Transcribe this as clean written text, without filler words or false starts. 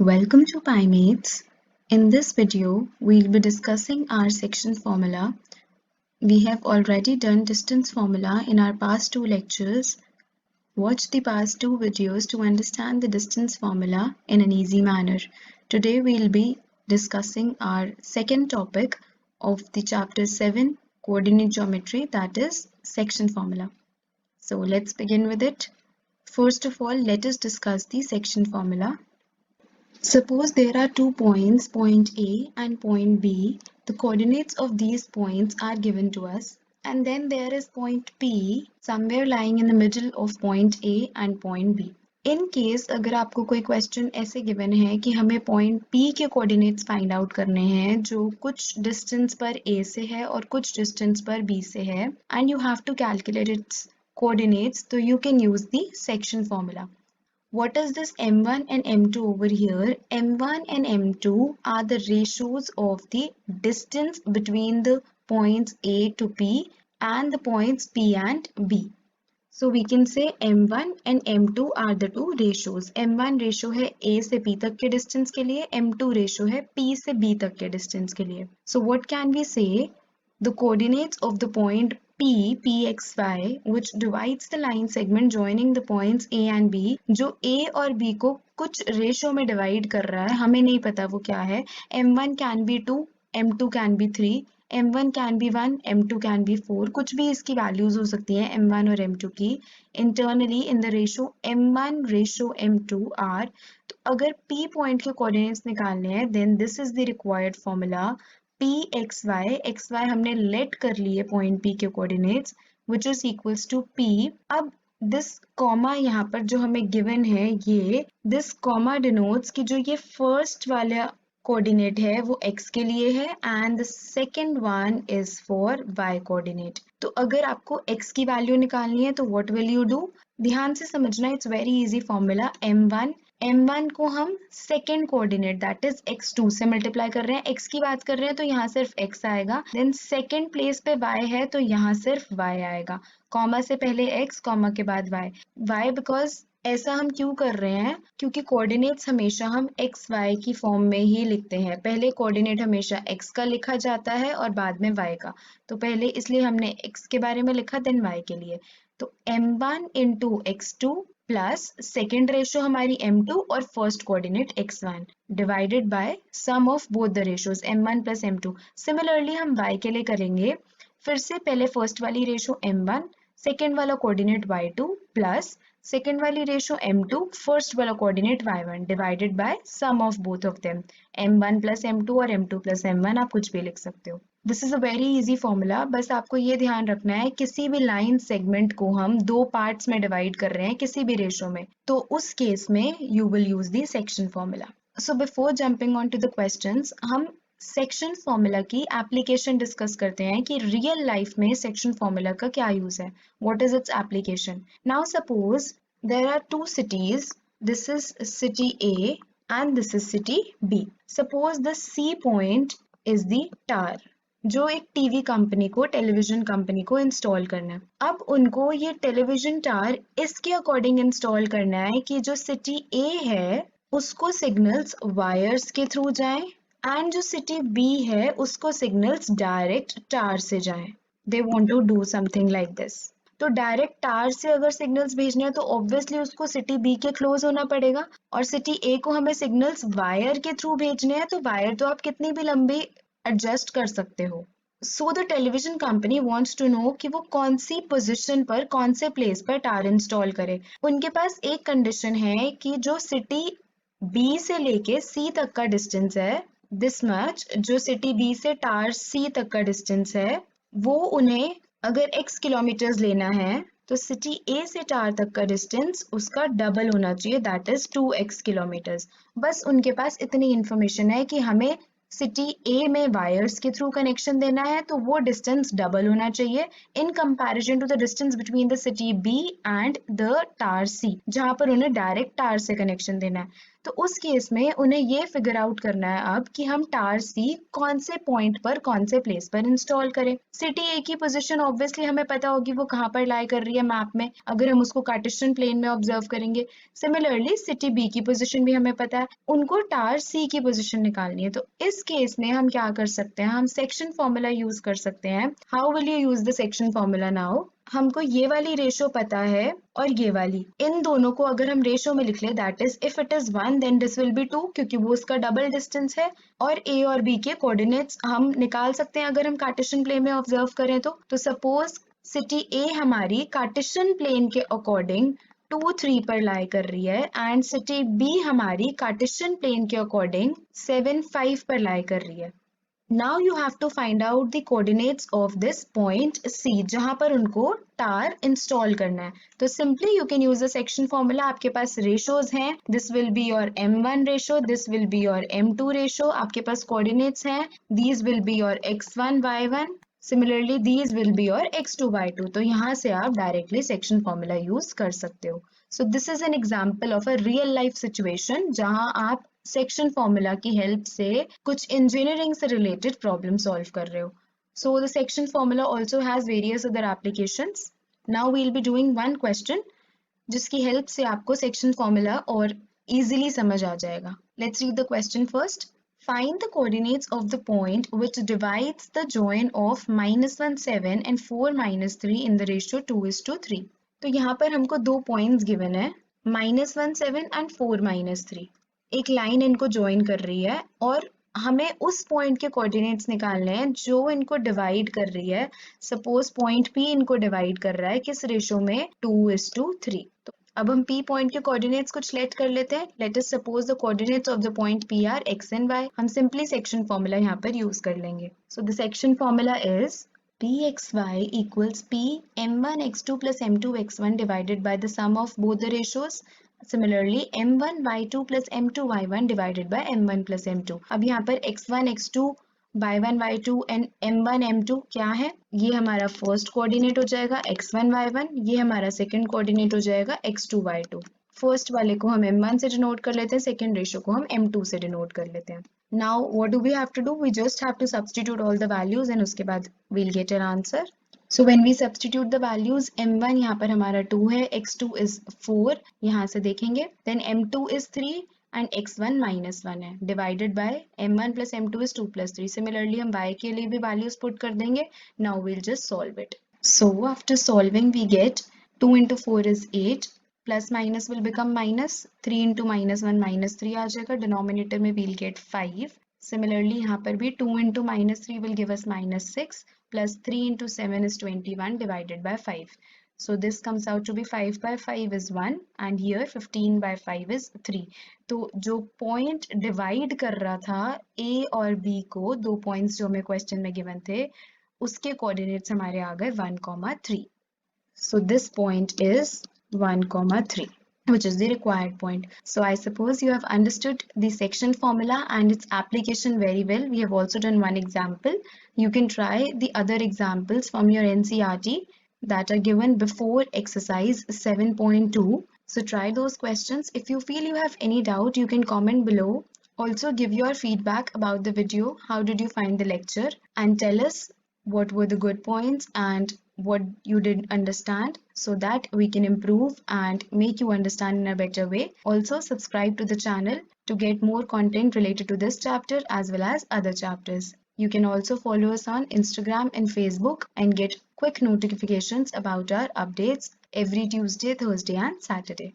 Welcome to PyMates. In this video, we'll be discussing our section formula. We have already done distance formula in our past two lectures. Watch the past two videos to understand the distance formula in an easy manner. Today, we'll be discussing our second topic of the chapter 7 coordinate geometry, that is section formula. So let's begin with it. First of all, let us discuss the section formula. Suppose there are 2 points, point A and point B. The coordinates of these points are given to us, and then there is point P somewhere lying in the middle of point A and point B. In case अगर आपको कोई question ऐसे given है कि हमें point P के coordinates find out करने हैं जो कुछ डिस्टेंस पर A से है और कुछ डिस्टेंस पर B से है, and you have to calculate its coordinates, तो you can use the section formula. What is this m1 and m2 over here? M1 and m2 are the ratios of the distance between the points A to P and the points P and B. So we can say m1 and m2 are the two ratios. m1 ratio है A से P तक के distance के लिए, m2 ratio है P से B तक के distance के लिए. So what can we say? The coordinates of the point P, PXY, which divides the line segment joining the points A and B, जो A और B को कुछ रेशो में डिवाइड कर रहा है, हमें नहीं पता वो क्या है. M1 can be 2, M2 can be 3, M1 can be 1, M2 can be 4, कुछ भी इसकी वैल्यूज हो सकती हैं M1 और M2 की. Internally in the ratio M1 ratio M2 are, तो अगर P पॉइंट के कोऑर्डिनेट्स निकालने हैं, then this is the required formula. xy हमने लेट कर लिए पॉइंट P के coordinates which is equals to P. अब दिस कॉमा यहाँ पर जो हमें गिवन है, ये दिस कॉमा डिनोट्स कि जो ये फर्स्ट वाला कोऑर्डिनेट है वो x के लिए है and the second one is for y coordinate. तो अगर आपको x की वैल्यू निकालनी है तो व्हाट विल यू डू? ध्यान से समझना, it's very easy formula. m1 को हम second coordinate that is x2 से मल्टीप्लाई कर रहे हैं. x की बात कर रहे हैं तो यहाँ सिर्फ x आएगा. देन सेकेंड प्लेस पे y है तो यहाँ सिर्फ y आएगा. कॉमा से पहले x, कॉमा के बाद y बिकॉज ऐसा हम क्यों कर रहे हैं? क्योंकि कोऑर्डिनेट्स हमेशा हम x y की फॉर्म में ही लिखते हैं. पहले कोऑर्डिनेट हमेशा x का लिखा जाता है और बाद में y का. तो पहले इसलिए हमने x के बारे में लिखा, देन y के लिए. तो m1 into x2 plus second ratio हमारी m2 और first coordinate x1 divided by sum of both the ratios m1 plus m2. Similarly हम y के लिए करेंगे. फिर से पहले फर्स्ट वाली रेशो m1, सेकेंड वाला कोऑर्डिनेट y2 प्लस सेकेंड वाली रेशो m2, फर्स्ट वाला coordinate y1 divided by sum of both of them. m1 plus m2 और m2 प्लस m1 आप कुछ भी लिख सकते हो. This is a very easy formula. बस आपको ये ध्यान रखना है, किसी भी लाइन सेगमेंट को हम दो पार्ट्स में डिवाइड कर रहे हैं किसी भी रेशो में, तो उस केस में you will use the section formula. So before jumping on to the questions, हम सेक्शन फॉर्मूला की एप्लीकेशन डिस्कस करते हैं कि रियल लाइफ में सेक्शन फॉर्मूला का क्या यूज है. What is its application? Now suppose there are two cities. This is city A and this is city B. Suppose the C point is the tower जो एक TV company को, television company को install करना है. अब उनको ये television tower इसके अकॉर्डिंग इंस्टॉल करना है कि जो सिटी A है उसको सिग्नल्स वायर्स के थ्रू जाएं एंड जो सिटी B है उसको सिग्नल्स डायरेक्ट टावर से जाएं. They want to do something like this. तो डायरेक्ट टावर से अगर सिग्नल्स भेजने हैं तो ऑब्वियसली उसको सिटी B के क्लोज होना पड़ेगा, और सिटी A को हमें सिग्नल्स वायर के थ्रू भेजने हैं, तो वायर तो आप कितनी भी लंबी एडजस्ट कर सकते हो. So the television company wants to know कि वो कौन सी पोजीशन पर, कौन से प्लेस पर टावर इंस्टॉल करे. उनके पास एक कंडीशन है कि जो सिटी B से लेके C तक का डिस्टेंस है, दिस मच, जो सिटी B से टावर C तक का डिस्टेंस है, वो उन्हें अगर x किलोमीटर्स लेना है तो सिटी A से टावर तक का डिस्टेंस उसका डबल होना चाहिए, दैट इज 2x किलोमीटर्स. बस उनके पास इतनी इंफॉर्मेशन है कि हमें सिटी A में वायर्स के थ्रू कनेक्शन देना है तो वो डिस्टेंस डबल होना चाहिए in comparison to the distance between the city B and the tower C, जहां पर उन्हें डायरेक्ट टावर से कनेक्शन देना है. तो उस केस में उन्हें ये फिगर आउट करना है अब कि हम टार सी कौन से पॉइंट पर कौन से प्लेस पर इंस्टॉल करें। सिटी ए की पोजीशन ऑब्वियसली हमें पता होगी वो कहाँ पर लाई कर रही है मैप में, अगर हम उसको कार्टेशियन प्लेन में ऑब्जर्व करेंगे। सिमिलरली सिटी बी की पोजीशन भी हमें पता है, उनको टार सी की पोजीशन निकालनी है। तो इस केस में हम क्या कर सकते हैं, हम सेक्शन फॉर्मूला यूज कर सकते हैं। How will you use the section formula now? हमको ये वाली रेशो पता है और ये वाली, इन दोनों को अगर हम रेशो में लिख ले, that is if it is 1 then this will be 2, क्योंकि वो उसका डबल डिस्टेंस है। और ए और बी के कोऑर्डिनेट्स हम निकाल सकते हैं अगर हम कार्टेशियन प्लेन में ऑब्जर्व करें तो सपोज सिटी ए हमारी कार्टेशियन प्लेन के अकॉर्डिंग 2, 3 पर लाई कर रही है एंड सिटी बी हमारी कार्टेशियन प्लेन के अकॉर्डिंग 7, 5 पर लाई कर रही है। Now you have to find out the coordinates of this point C जहां पर उनको टार इंस्टॉल करना है। तो simply you can use the section formula. आपके पास रेशोज हैं, this will be your m1 ratio, this will be your m2 ratio. आपके पास coordinates हैं, these will be your x1 y1, similarly these will be your x2 y2। तो यहाँ से आप directly section formula use कर सकते हो। So this is an example of a real life situation जहां आप सेक्शन फॉर्मूला की हेल्प से कुछ इंजीनियरिंग से रिलेटेड प्रॉब्लम सॉल्व कर रहे हो। So the section formula also has various other applications. Now we will be doing one question जिसकी हेल्प से आपको सेक्शन फॉर्मूला और इजीली समझ आ जाएगा। Let's read the question first. Find the coordinates of the point which divides the join of -1, 7 and 4, -3 in the ratio 2:3। तो यहाँ पर हमको दो पॉइंट्स गिवन है, -1, 7 and 4, -3। एक लाइन इनको ज्वाइन कर रही है और हमें उस पॉइंट के कोऑर्डिनेट्स निकालने हैं जो इनको डिवाइड कर रही है। सपोज पॉइंट P इनको डिवाइड कर रहा है किस रेशो में, 2:3। तो अब हम P पॉइंट के कोऑर्डिनेट्स कुछ लेट कर लेते हैं। Let us suppose the coordinates of the point P are x and y। हम सिंपली सेक्शन फॉर्मूला यहाँ पर यूज कर लेंगे। So the section formula is Pxy equals P m1 x2 plus m2 x1 divided by the sum of both the ratios. Similarly, m1 y2 plus m2 y1 divided by m1 plus m2। अब यहाँ पर x1 x2 y1 y2 and m1 m2 क्या है, ये हमारा first coordinate हो जाएगा x1 y1, ये हमारा सेकंड कोऑर्डिनेट हो जाएगा x2 y2। फर्स्ट वाले को हम m1 से डिनोट कर लेते हैं, सेकंड रेशियो को हम m2 से डिनोट कर लेते हैं। Now what do we have to do? We just have to substitute all the values and उसके बाद we'll get an answer. So when we substitute the values, m1 यहाँ पर हमारा 2 है, x2 is 4, यहाँ से देखेंगे, then m2 is 3 and x1 -1 है, divided by m1 plus m2 is 2 plus 3. Similarly हम y के लिए भी values put कर देंगे. Now we'll just solve it. So after solving we get 2 into 4 is 8, plus minus will become minus, 3 into -1 -3 आ जाएगा, denominator में we'll get 5. Similarly यहाँ पर भी 2 into -3 will give us -6, plus 3 into 7 is 21 divided by 5. So this comes out to be 5 by 5 is 1 and here 15 by 5 is 3. तो जो point divide कर रहा था A और B को, दो points जो हमें question में given थे, उसके coordinates हमारे आ गए 1, 3. So this point is 1, 3. Which is the required point. So I suppose you have understood the section formula and its application very well. We have also done one example. You can try the other examples from your NCERT that are given before exercise 7.2. So try those questions. If you feel you have any doubt, you can comment below. Also give your feedback about the video. How did you find the lecture? And tell us what were the good points and what you didn't understand, so that we can improve and make you understand in a better way. Also subscribe to the channel to get more content related to this chapter as well as other chapters. You can also follow us on Instagram and Facebook and get quick notifications about our updates every Tuesday, Thursday and Saturday.